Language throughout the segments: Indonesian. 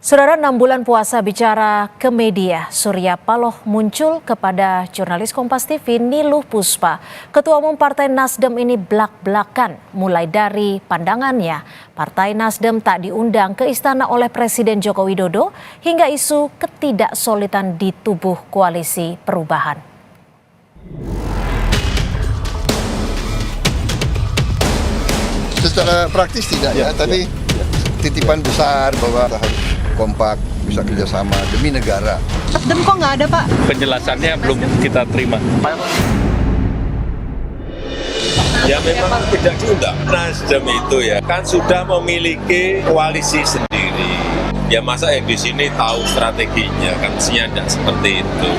Saudara, 6 bulan puasa bicara ke media, Surya Paloh muncul kepada jurnalis Kompas TV Niluh Puspa. Ketua Umum Partai Nasdem ini blak-blakan, mulai dari pandangannya Partai Nasdem tak diundang ke istana oleh Presiden Joko Widodo hingga isu ketidaksolidan di tubuh koalisi perubahan. Secara praktis tidak ya, tapi titipan besar bahwa harus kompak, bisa kerjasama demi negara. Nasdem kok nggak ada, Pak? Penjelasannya belum kita terima. Ya memang tidak diundang. Nasdem itu ya kan sudah memiliki koalisi sendiri. Ya masa yang di sini tahu strateginya, kan mestinya tidak seperti itu.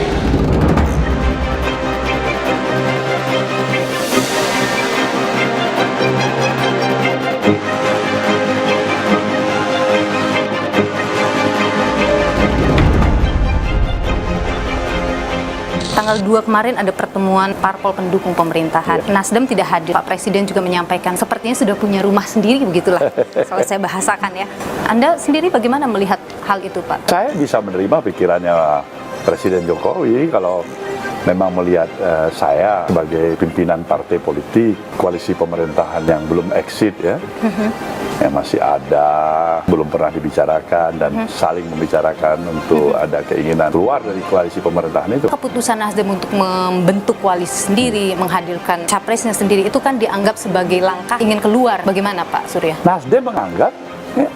Tanggal 2 kemarin ada pertemuan parpol pendukung pemerintahan. Nasdem tidak hadir. Pak Presiden juga menyampaikan sepertinya sudah punya rumah sendiri begitulah. Kalau saya bahasakan ya. Anda sendiri bagaimana melihat hal itu, Pak? Saya bisa menerima pikirannya Presiden Jokowi kalau memang melihat saya sebagai pimpinan partai politik, koalisi pemerintahan yang belum exit ya. Yang masih ada, belum pernah dibicarakan dan saling membicarakan untuk ada keinginan keluar dari koalisi pemerintahan itu. Keputusan Nasdem untuk membentuk koalisi sendiri, menghadirkan capresnya sendiri, itu kan dianggap sebagai langkah ingin keluar. Bagaimana Pak Surya? Nasdem menganggap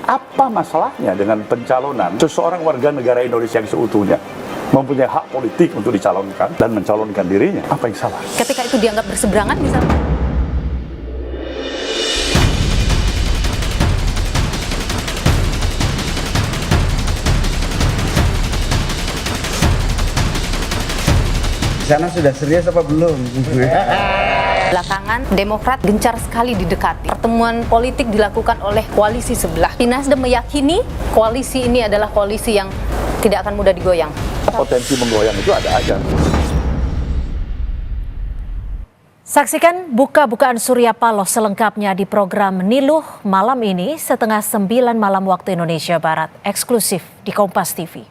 apa masalahnya dengan pencalonan seseorang warga negara Indonesia yang seutuhnya mempunyai hak politik untuk dicalonkan dan mencalonkan dirinya. Apa yang salah? Ketika itu dianggap berseberangan misalnya? Di sana sudah serius apa belum? Belakangan, Demokrat gencar sekali didekati. Pertemuan politik dilakukan oleh koalisi sebelah. Nasdem meyakini koalisi ini adalah koalisi yang tidak akan mudah digoyang. Potensi menggoyang itu ada aja. Saksikan buka-bukaan Surya Paloh selengkapnya di program Niluh malam ini setengah 9 malam waktu Indonesia Barat, eksklusif di Kompas TV.